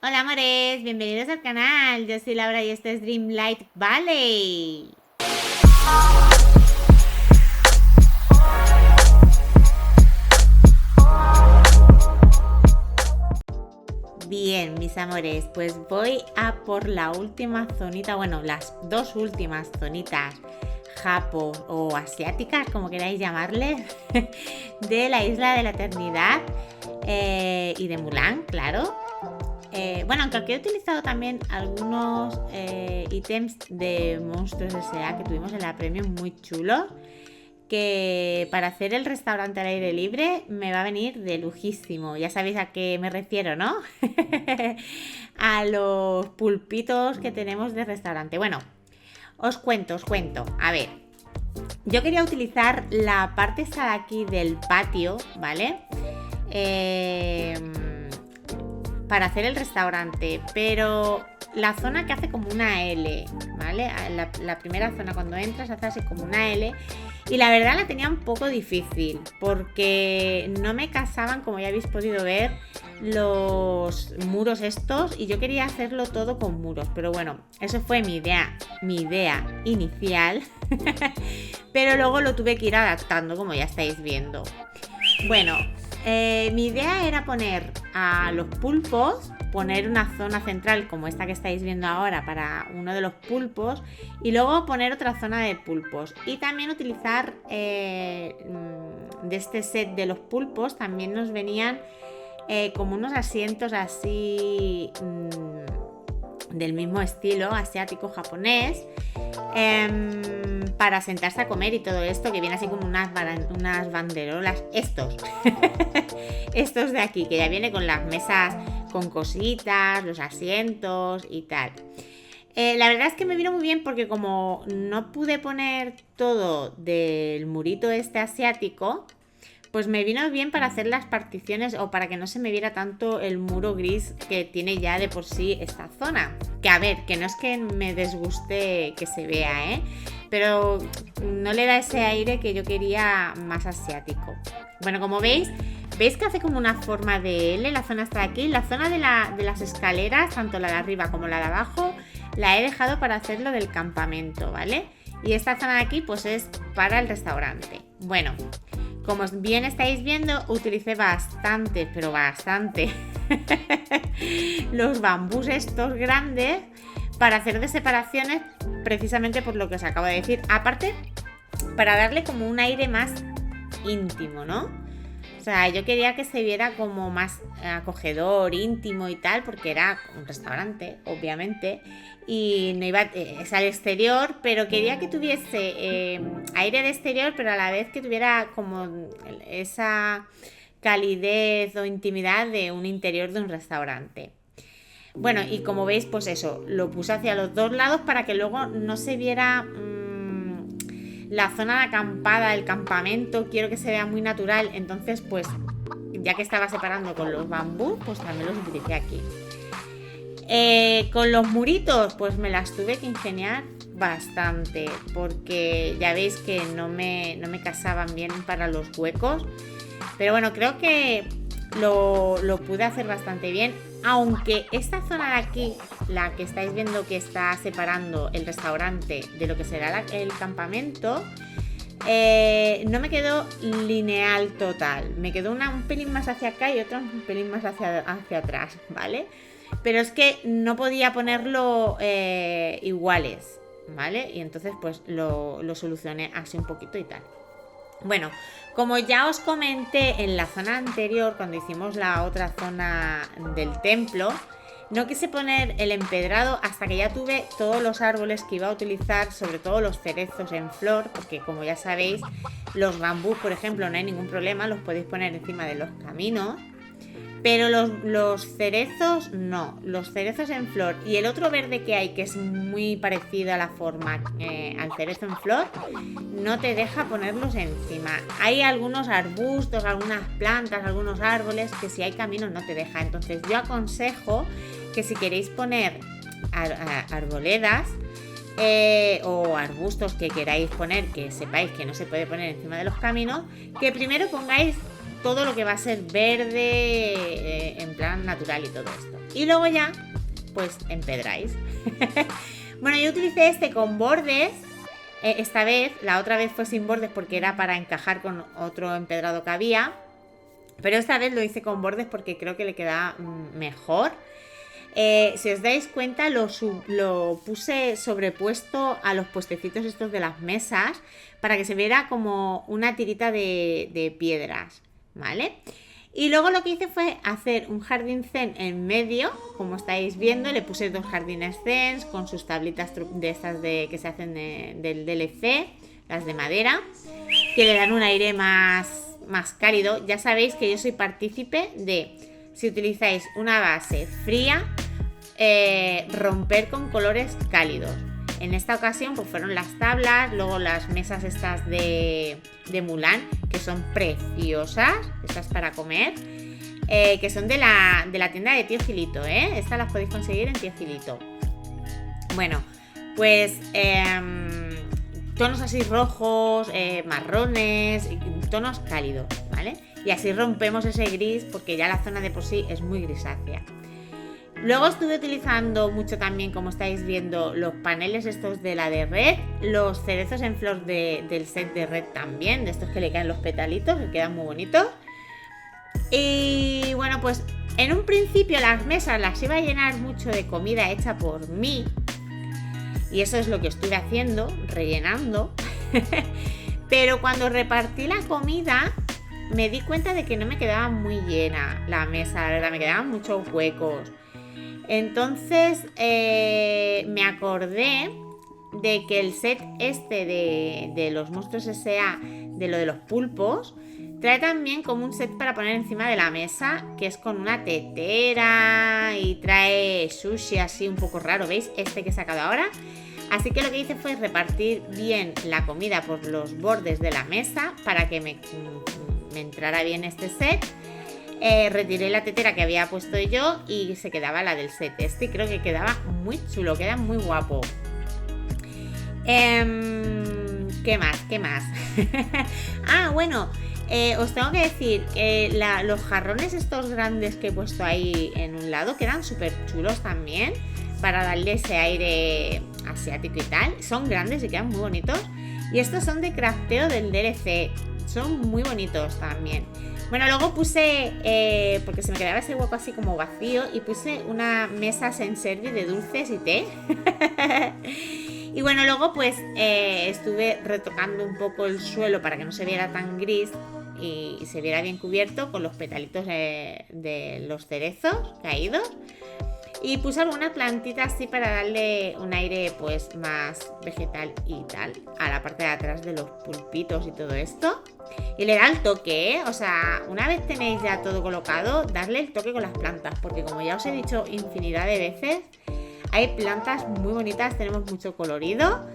Hola amores, bienvenidos al canal. Yo soy Laura y esto es Dreamlight Valley. Bien, mis amores, pues voy a por la última zonita, bueno, las dos últimas zonitas japo o asiáticas, como queráis llamarle, de la Isla de la Eternidad y de Mulan, claro. Bueno, aunque he utilizado también algunos ítems de Monstruos S.A. que tuvimos en la Premium muy chulos, que para hacer el restaurante al aire libre me va a venir de lujísimo. Ya sabéis a qué me refiero, ¿no? A los pulpitos que tenemos de restaurante. Bueno, os cuento. A ver, yo quería utilizar la parte esta de aquí del patio, ¿vale? Para hacer el restaurante, pero la zona que hace como una L, ¿vale? La primera zona cuando entras hace así como una L y la verdad la tenía un poco difícil porque no me casaban, como ya habéis podido ver, los muros estos y yo quería hacerlo todo con muros, pero bueno, eso fue mi idea inicial, pero luego lo tuve que ir adaptando como ya estáis viendo. Bueno, mi idea era poner a los pulpos, poner una zona central como esta que estáis viendo ahora para uno de los pulpos y luego poner otra zona de pulpos y también utilizar de este set de los pulpos también nos venían como unos asientos así del mismo estilo asiático japonés para sentarse a comer y todo esto, que viene así como unas banderolas, estos de aquí, que ya viene con las mesas con cositas, los asientos y tal. La verdad es que me vino muy bien porque como no pude poner todo del murito este asiático, pues me vino bien para hacer las particiones o para que no se me viera tanto el muro gris que tiene ya de por sí esta zona. Que a ver, que no es que me desguste que se vea, pero no le da ese aire que yo quería más asiático. Bueno, como veis que hace como una forma de L, la zona está de aquí. La zona de las escaleras, tanto la de arriba como la de abajo, la he dejado para hacerlo del campamento, ¿vale? Y esta zona de aquí pues es para el restaurante. Bueno, como bien estáis viendo, utilicé bastante, pero bastante los bambús estos grandes para hacer de separaciones, precisamente por lo que os acabo de decir. Aparte, para darle como un aire más íntimo, ¿no? O sea, yo quería que se viera como más acogedor, íntimo y tal, porque era un restaurante, obviamente, y no iba es al exterior, pero quería que tuviese aire de exterior, pero a la vez que tuviera como esa calidez o intimidad de un interior de un restaurante. Bueno, y como veis, pues eso, lo puse hacia los dos lados para que luego no se viera la zona de acampada, el campamento. Quiero que se vea muy natural, entonces pues ya que estaba separando con los bambús, pues también los utilicé aquí. Con los muritos pues me las tuve que ingeniar bastante porque ya veis que no me casaban bien para los huecos, pero bueno, creo que lo pude hacer bastante bien, aunque esta zona de aquí, la que estáis viendo que está separando el restaurante de lo que será el campamento, no me quedó lineal total, me quedó un pelín más hacia acá y otra un pelín más hacia atrás, ¿vale? Pero es que no podía ponerlo iguales, ¿vale? Y entonces pues lo solucioné así un poquito y tal. Bueno, como ya os comenté en la zona anterior, cuando hicimos la otra zona del templo, no quise poner el empedrado hasta que ya tuve todos los árboles que iba a utilizar, sobre todo los cerezos en flor, porque como ya sabéis, los bambús, por ejemplo, no hay ningún problema, los podéis poner encima de los caminos. Pero los cerezos no, los cerezos en flor y el otro verde que hay, que es muy parecido a la forma al cerezo en flor, no te deja ponerlos encima. Hay algunos arbustos, algunas plantas, algunos árboles que si hay caminos no te deja. Entonces yo aconsejo que si queréis poner arboledas o arbustos que queráis poner, que sepáis que no se puede poner encima de los caminos, que primero pongáis todo lo que va a ser verde en plan natural y todo esto. y luego ya pues empedráis. Bueno, yo utilicé este con bordes. Esta vez, la otra vez fue sin bordes porque era para encajar con otro empedrado que había. Pero esta vez lo hice con bordes porque creo que le queda mejor. Si os dais cuenta, lo puse sobrepuesto a los puestecitos estos de las mesas para que se viera como una tirita de piedras, ¿vale? Y luego lo que hice fue hacer un jardín zen en medio, como estáis viendo. Le puse 2 jardines zen con sus tablitas de estas que se hacen del DLC, las de madera, que le dan un aire más cálido. Ya sabéis que yo soy partícipe de, si utilizáis una base fría, romper con colores cálidos. En esta ocasión pues fueron las tablas, luego las mesas estas de Mulan, que son preciosas, estas para comer, que son de la tienda de Tío Gilito, estas las podéis conseguir en Tío Gilito. Bueno, pues tonos así rojos, marrones, tonos cálidos, ¿vale? Y así rompemos ese gris, porque ya la zona de por sí es muy grisácea. Luego estuve utilizando mucho también, como estáis viendo, los paneles estos de la de Red, los cerezos en flor del set de Red también, de estos que le caen los petalitos, que quedan muy bonitos. Y bueno, pues en un principio las mesas las iba a llenar mucho de comida hecha por mí, y eso es lo que estuve haciendo, rellenando. Pero cuando repartí la comida me di cuenta de que no me quedaba muy llena la mesa, la verdad, me quedaban muchos huecos. Entonces me acordé de que el set este de los monstruos S.A., de lo de los pulpos, trae también como un set para poner encima de la mesa, que es con una tetera y trae sushi así un poco raro, ¿veis? Este que he sacado ahora. Así que lo que hice fue repartir bien la comida por los bordes de la mesa para que me entrara bien este set. Retiré la tetera que había puesto yo y se quedaba la del set este, y creo que quedaba muy chulo, queda muy guapo. ¿Qué más? Bueno, os tengo que decir, los jarrones estos grandes que he puesto ahí en un lado quedan súper chulos también, para darle ese aire asiático y tal. Son grandes y quedan muy bonitos, y estos son de crafteo del DLC, son muy bonitos también. Bueno, luego puse, porque se me quedaba ese hueco así como vacío, y puse una mesa senservi de dulces y té. Y bueno, luego pues estuve retocando un poco el suelo para que no se viera tan gris y se viera bien cubierto con los petalitos de los cerezos caídos. Y puse algunas plantitas así para darle un aire pues más vegetal y tal a la parte de atrás de los pulpitos y todo esto. Y le da el toque, O sea, una vez tenéis ya todo colocado, darle el toque con las plantas, porque como ya os he dicho infinidad de veces, hay plantas muy bonitas, tenemos mucho colorido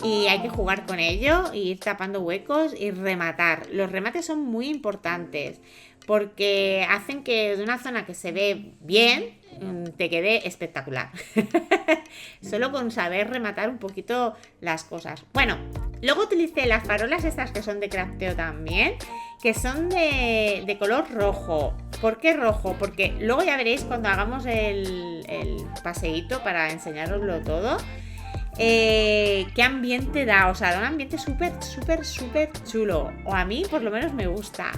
y hay que jugar con ello y ir tapando huecos y rematar. Los remates son muy importantes porque hacen que de una zona que se ve bien te quede espectacular. Solo con saber rematar un poquito las cosas. Bueno, luego utilicé las farolas estas que son de crafteo también, que son de color rojo. ¿Por qué rojo? Porque luego ya veréis cuando hagamos el paseíto para enseñároslo todo, qué ambiente da. O sea, da un ambiente súper chulo, o a mí por lo menos me gusta.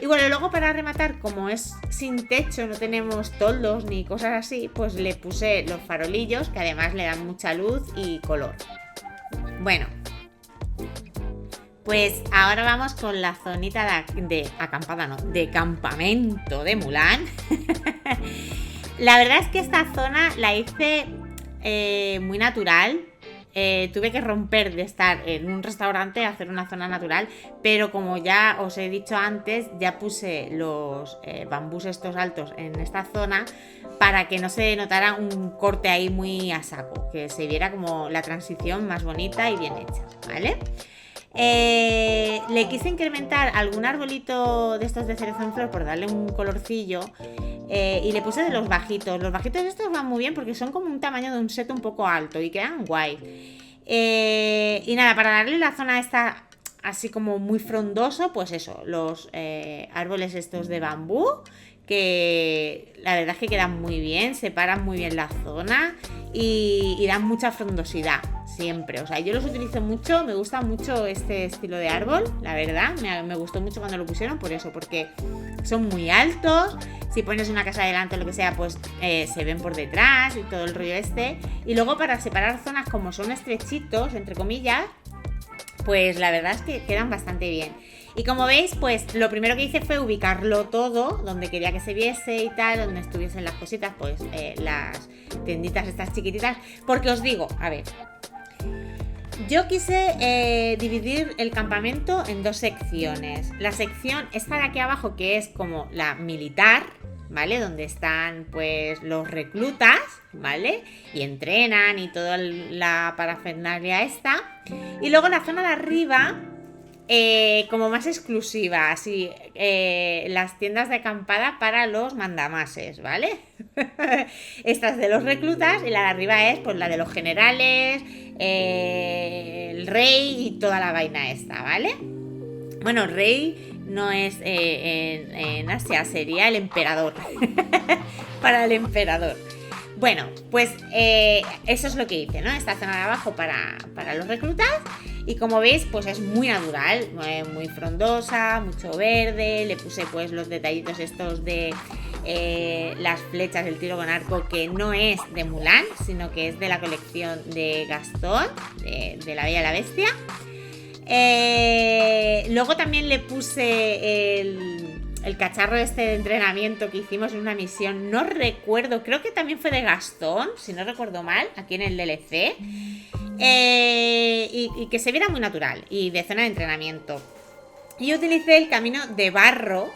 Y bueno, luego para rematar, como es sin techo, no tenemos toldos ni cosas así, pues le puse los farolillos, que además le dan mucha luz y color. Bueno, pues ahora vamos con la zonita de acampada, no, de campamento de Mulan. La verdad es que esta zona la hice muy natural. Tuve que romper de estar en un restaurante a hacer una zona natural, pero como ya os he dicho antes, ya puse los bambús estos altos en esta zona para que no se notara un corte ahí muy a saco, que se viera como la transición más bonita y bien hecha, ¿vale? Le quise incrementar algún arbolito de estos de cerezo en flor por darle un colorcillo, y le puse de los bajitos. Los bajitos estos van muy bien porque son como un tamaño de un seto un poco alto y quedan guay. Y nada, para darle la zona esta así como muy frondoso, pues eso, los árboles estos de bambú que la verdad es que quedan muy bien, separan muy bien la zona y dan mucha frondosidad siempre. O sea, yo los utilizo mucho, me gusta mucho este estilo de árbol, la verdad. Me gustó mucho cuando lo pusieron por eso, porque son muy altos. Si pones una casa delante o lo que sea, pues se ven por detrás y todo el rollo este. Y luego para separar zonas como son estrechitos, entre comillas, pues la verdad es que quedan bastante bien. Y como veis, pues lo primero que hice fue ubicarlo todo donde quería que se viese y tal, donde estuviesen las cositas, pues las tenditas estas chiquititas. Porque os digo, a ver, yo quise dividir el campamento en dos secciones. La sección esta de aquí abajo, que es como la militar, ¿vale? Donde están pues los reclutas, ¿vale? Y entrenan y toda la parafernalia esta. Y luego la zona de arriba, como más exclusiva, así, las tiendas de acampada para los mandamases, ¿vale? Esta es de los reclutas y la de arriba es pues la de los generales, el rey y toda la vaina esta, ¿vale? Bueno, rey no es en Asia, sería el emperador. Para el emperador. Bueno, pues eso es lo que hice, ¿no? Esta zona de abajo para los reclutas. Y como veis, pues es muy natural, muy frondosa, mucho verde. Le puse pues los detallitos estos de las flechas, el tiro con arco, que no es de Mulan, sino que es de la colección de Gastón, de La Bella y la Bestia. Luego también le puse el cacharro este de entrenamiento que hicimos en una misión, no recuerdo, creo que también fue de Gastón, si no recuerdo mal, aquí en el DLC. Y que se viera muy natural y de zona de entrenamiento. Y utilicé el camino de barro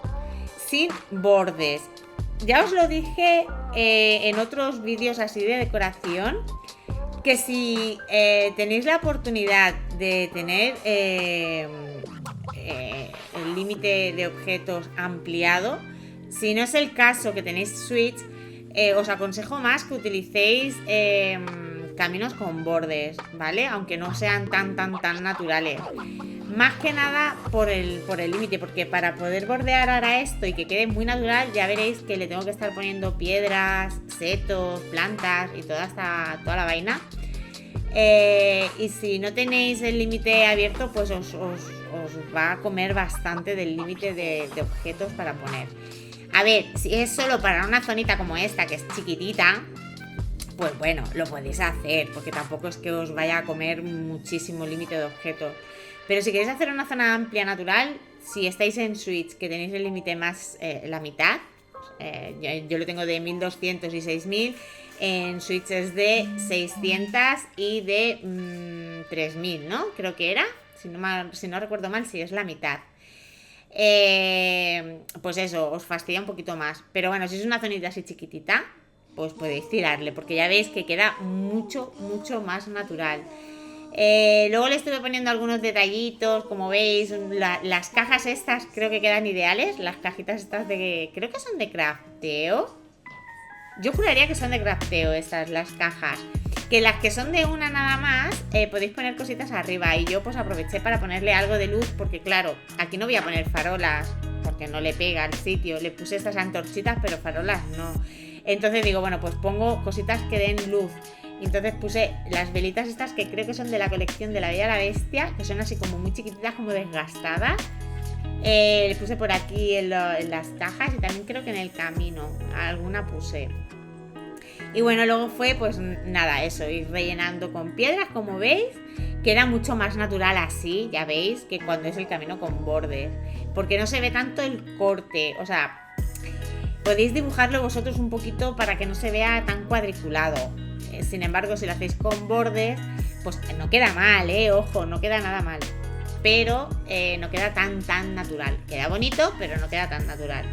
sin bordes. Ya os lo dije en otros vídeos así de decoración, que si tenéis la oportunidad de tener el límite de objetos ampliado, si no es el caso que tenéis Switch, os aconsejo más que utilicéis caminos con bordes, ¿vale? Aunque no sean tan naturales. Más que nada por el límite, porque para poder bordear ahora esto y que quede muy natural, ya veréis que le tengo que estar poniendo piedras, setos, plantas y toda la vaina. Y si no tenéis el límite abierto, pues os va a comer bastante del límite de objetos para poner. A ver, si es solo para una zonita como esta, que es chiquitita, pues bueno, lo podéis hacer, porque tampoco es que os vaya a comer muchísimo límite de objetos. Pero si queréis hacer una zona amplia natural, si estáis en Switch, que tenéis el límite más la mitad, yo lo tengo de 1200 y 6000, en Switch es de 600 y de 3000, ¿no? Creo que era, si no recuerdo mal, si es la mitad. Pues eso, os fastidia un poquito más. Pero bueno, si es una zonita así chiquitita, pues podéis tirarle, porque ya veis que queda mucho más natural. Luego le estuve poniendo algunos detallitos, como veis, las cajas estas creo que quedan ideales. Las cajitas estas creo que son de crafteo. Yo juraría que son de crafteo estas, las cajas. Que las que son de una nada más, podéis poner cositas arriba. Y yo pues aproveché para ponerle algo de luz, porque claro, aquí no voy a poner farolas, porque no le pega al sitio. Le puse estas antorchitas, pero farolas no. Entonces digo, bueno, pues pongo cositas que den luz. Entonces puse las velitas estas que creo que son de la colección de La Bella y la Bestia, que son así como muy chiquititas, como desgastadas. Le puse por aquí en las cajas y también creo que en el camino alguna puse. Y bueno, luego fue pues nada, eso, ir rellenando con piedras, como veis. Queda mucho más natural así, ya veis, que cuando es el camino con bordes, porque no se ve tanto el corte. O sea, podéis dibujarlo vosotros un poquito para que no se vea tan cuadriculado. Sin embargo, si lo hacéis con bordes, pues no queda mal, ojo, no queda nada mal. Pero no queda tan natural. Queda bonito, pero no queda tan natural.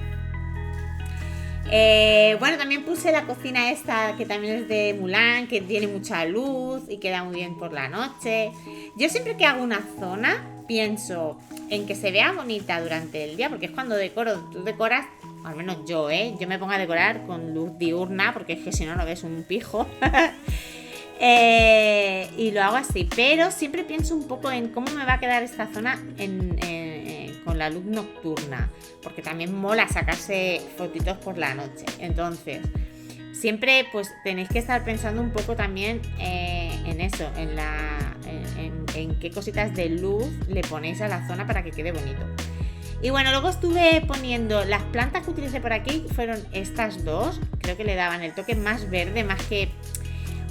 Bueno, también puse la cocina esta, que también es de Mulan, que tiene mucha luz y queda muy bien por la noche. Yo siempre que hago una zona, pienso en que se vea bonita durante el día, porque es cuando decoro. Tú decoras, al menos yo me pongo a decorar con luz diurna, porque es que si no, no ves un pijo. Y lo hago así, pero siempre pienso un poco en cómo me va a quedar esta zona con la luz nocturna, porque también mola sacarse fotitos por la noche. Entonces, siempre pues tenéis que estar pensando un poco también en eso, en qué cositas de luz le ponéis a la zona para que quede bonito. Y bueno, luego estuve poniendo, las plantas que utilicé por aquí fueron estas dos, creo que le daban el toque más verde, más que...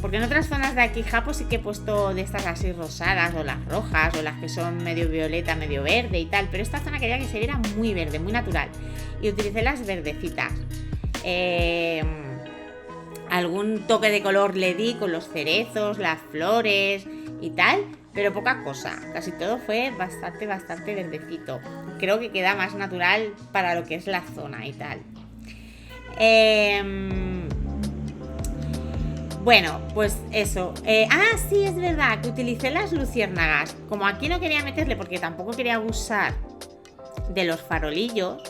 Porque en otras zonas de aquí, Japón, sí que he puesto de estas así rosadas, o las rojas, o las que son medio violeta, medio verde y tal, pero esta zona quería que se viera muy verde, muy natural, y utilicé las verdecitas. Algún toque de color le di con los cerezos, las flores y tal, pero poca cosa, casi todo fue bastante verdecito. Creo que queda más natural para lo que es la zona y tal. Bueno, pues eso. Sí, es verdad que utilicé las luciérnagas. Como aquí no quería meterle porque tampoco quería abusar de los farolillos,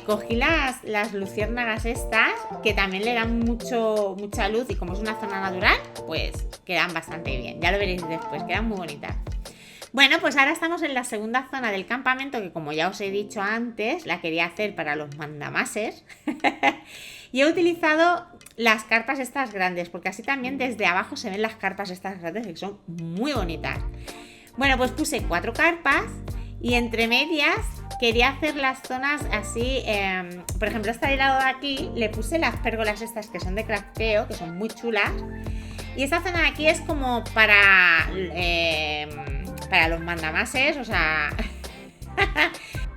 cogí las luciérnagas estas, que también le dan mucha luz, y como es una zona natural, pues quedan bastante bien. Ya lo veréis después, quedan muy bonitas. Bueno, pues ahora estamos en la segunda zona del campamento, que como ya os he dicho antes, la quería hacer para los mandamases. Y he utilizado las carpas estas grandes, porque así también desde abajo se ven las carpas estas grandes, que son muy bonitas. Bueno, pues puse 4 carpas y entre medias quería hacer las zonas así, por ejemplo, este lado de aquí le puse las pérgolas estas que son de crafteo, que son muy chulas. Y esta zona de aquí es como para los mandamases, o sea,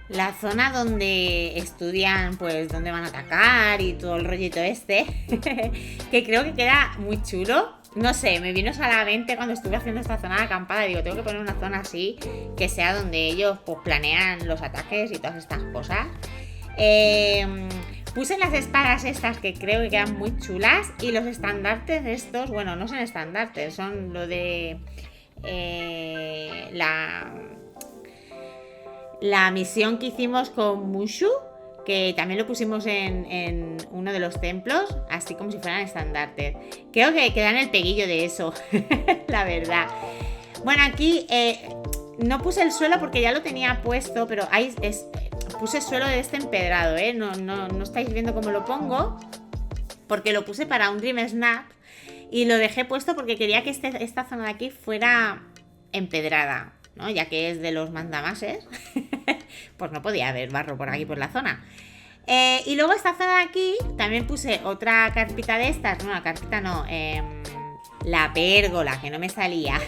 la zona donde estudian, pues, dónde van a atacar y todo el rollito este, que creo que queda muy chulo. No sé, me vino a la mente cuando estuve haciendo esta zona de acampada. Digo, tengo que poner una zona así, que sea donde ellos pues planean los ataques y todas estas cosas. Puse las espadas estas que creo que quedan muy chulas. Y los estandartes estos, bueno, no son estandartes, son lo de la misión que hicimos con Mushu, que también lo pusimos en uno de los templos, así como si fueran estandartes. Creo que quedan el peguillo de eso, la verdad. Bueno, aquí no puse el suelo porque ya lo tenía puesto, pero ahí puse suelo de este empedrado, ¿eh? No estáis viendo cómo lo pongo, porque lo puse para un Dream Snap y lo dejé puesto porque quería que esta zona de aquí fuera empedrada, ¿no? Ya que es de los mandamases, pues no podía haber barro por aquí por la zona. Y luego esta zona de aquí también puse otra carpita de estas, no, la carpita no, la pérgola, que no me salía,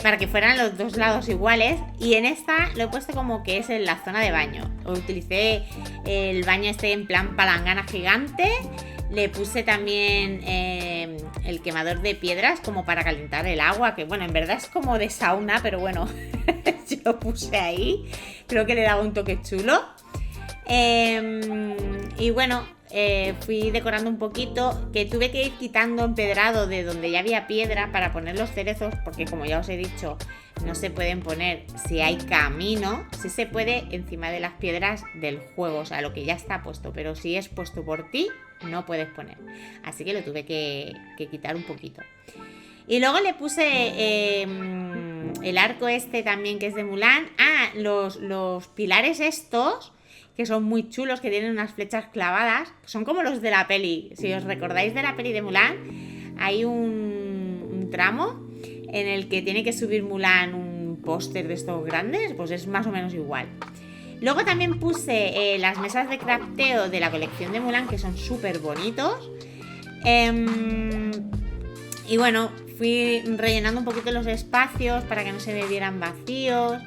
para que fueran los dos lados iguales. Y en esta lo he puesto como que es en la zona de baño. Utilicé el baño este en plan palangana gigante. Le puse también el quemador de piedras como para calentar el agua, que bueno, en verdad es como de sauna, pero bueno, yo lo puse ahí. Creo que le daba un toque chulo. Y bueno, fui decorando un poquito, que tuve que ir quitando empedrado de donde ya había piedra para poner los cerezos, porque como ya os he dicho, no se pueden poner si hay camino. Sí se puede encima de las piedras del juego, o sea, lo que ya está puesto, pero si es puesto por ti, no puedes poner. Así que lo tuve que quitar un poquito. Y luego le puse el arco este también, que es de Mulan. Los pilares estos, que son muy chulos, que tienen unas flechas clavadas, son como los de la peli. Si os recordáis de la peli de Mulan, hay un tramo en el que tiene que subir Mulan un póster de estos grandes, pues es más o menos igual. Luego también puse las mesas de crafteo de la colección de Mulan, que son súper bonitos. Y bueno, fui rellenando un poquito los espacios para que no se me vieran vacíos.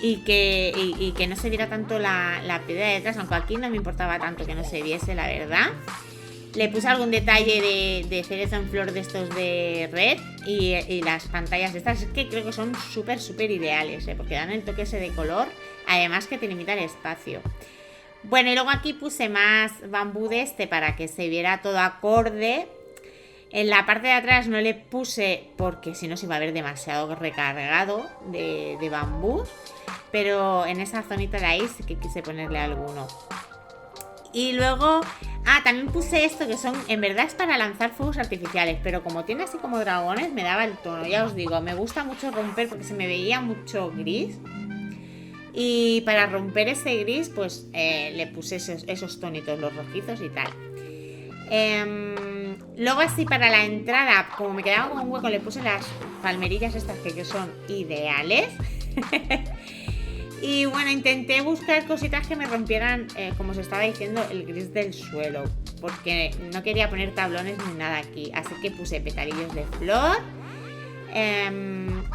Y que no se viera tanto la piedra de detrás, aunque aquí no me importaba tanto que no se viese, la verdad. Le puse algún detalle de cerezo en flor de estos de red y las pantallas de estas, es que creo que son súper ideales, porque dan el toque ese de color, además que te limita el espacio. Bueno, y luego aquí puse más bambú de este para que se viera todo acorde. En la parte de atrás no le puse porque si no se iba a ver demasiado recargado de bambú, pero en esa zonita de ahí sí que quise ponerle alguno. Y luego Ah, también puse esto que son, en verdad es para lanzar fuegos artificiales, pero como tiene así como dragones me daba el tono. Ya os digo, me gusta mucho romper porque se me veía mucho gris. Y para romper ese gris, pues le puse esos tonitos, los rojizos y tal. Luego así para la entrada, como me quedaba con un hueco, le puse las palmerillas estas que son ideales. Y bueno, intenté buscar cositas que me rompieran, como os estaba diciendo, el gris del suelo, porque no quería poner tablones ni nada aquí. Así que puse petalillos de flor.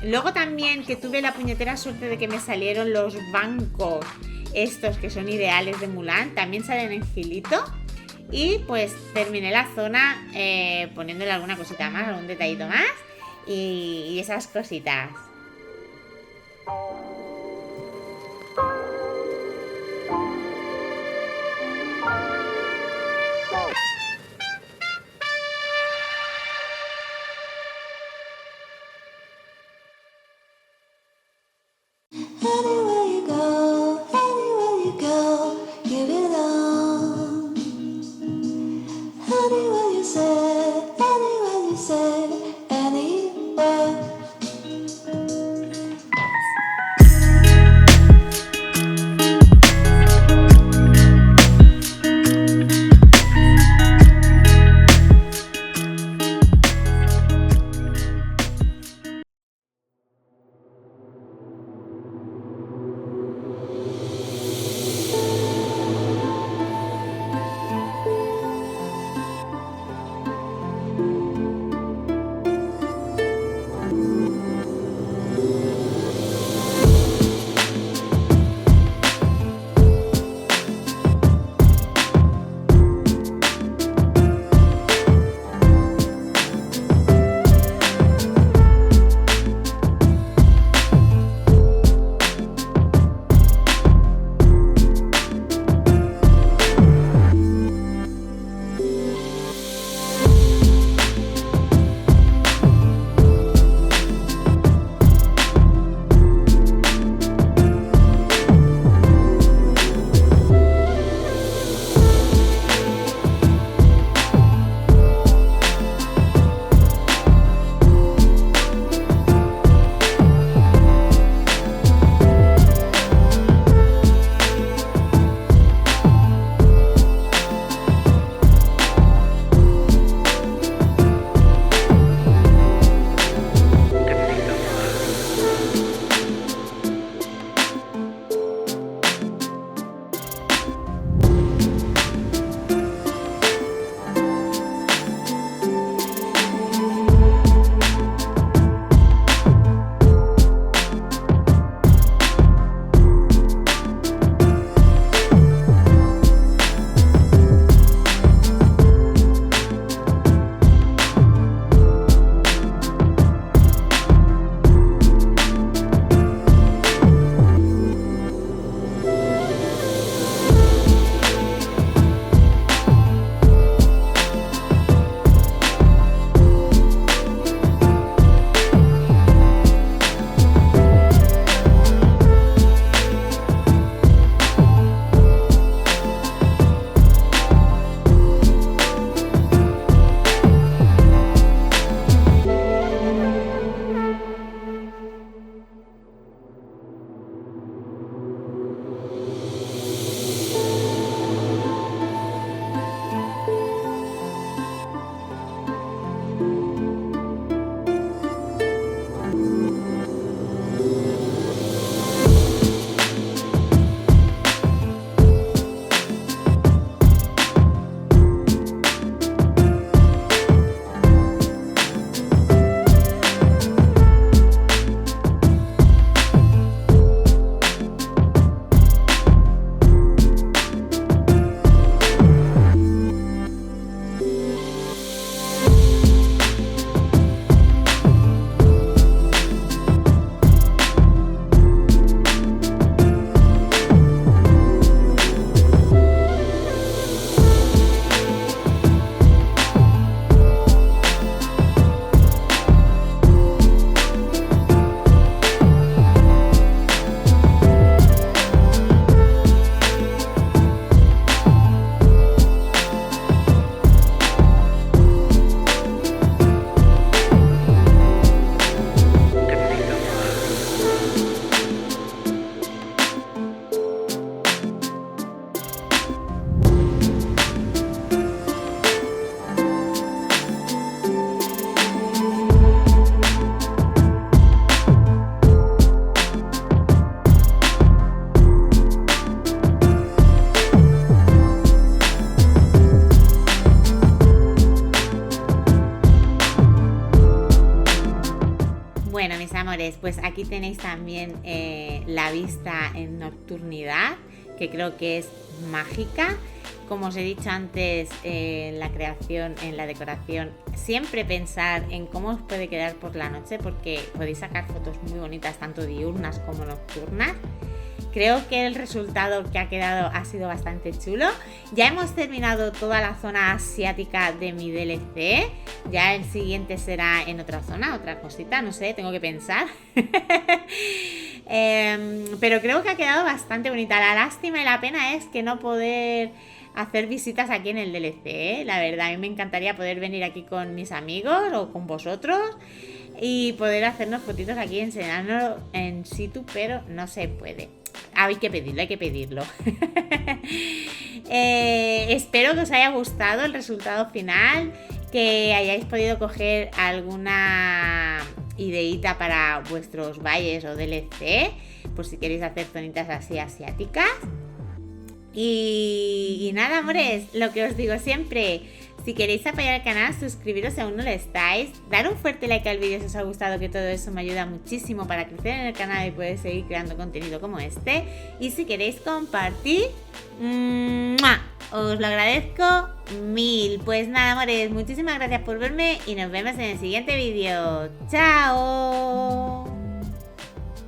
Luego también que tuve la puñetera suerte de que me salieron los bancos estos que son ideales de Mulan, también salen en filito. Y pues terminé la zona poniéndole alguna cosita más, algún detallito más y esas cositas. Anywhere you go, you belong. Anywhere you say, anywhere. amores, pues aquí tenéis también la vista en nocturnidad, que creo que es mágica. Como os he dicho antes, en la creación, en la decoración, siempre pensar en cómo os puede quedar por la noche, porque podéis sacar fotos muy bonitas, tanto diurnas como nocturnas. Creo que el resultado que ha quedado ha sido bastante chulo. Ya hemos terminado toda la zona asiática de mi DLC. Ya el siguiente será en otra zona, otra cosita, no sé, tengo que pensar. Pero creo que ha quedado bastante bonita. La lástima y la pena es que no poder hacer visitas aquí en el DLC, ¿eh? La verdad, a mí me encantaría poder venir aquí con mis amigos o con vosotros y poder hacernos fotitos aquí enseñándolo en situ, pero no se puede. Hay que pedirlo. Espero que os haya gustado el resultado final, que hayáis podido coger alguna ideita para vuestros valles o DLC, por si queréis hacer zonitas así asiáticas. Y nada, amores, lo que os digo siempre, si queréis apoyar al canal, suscribiros si aún no lo estáis, dar un fuerte like al vídeo si os ha gustado, que todo eso me ayuda muchísimo para crecer en el canal y poder seguir creando contenido como este. Y si queréis compartir, ¡mua!, os lo agradezco mil. Pues nada, amores, muchísimas gracias por verme y nos vemos en el siguiente vídeo. ¡Chao!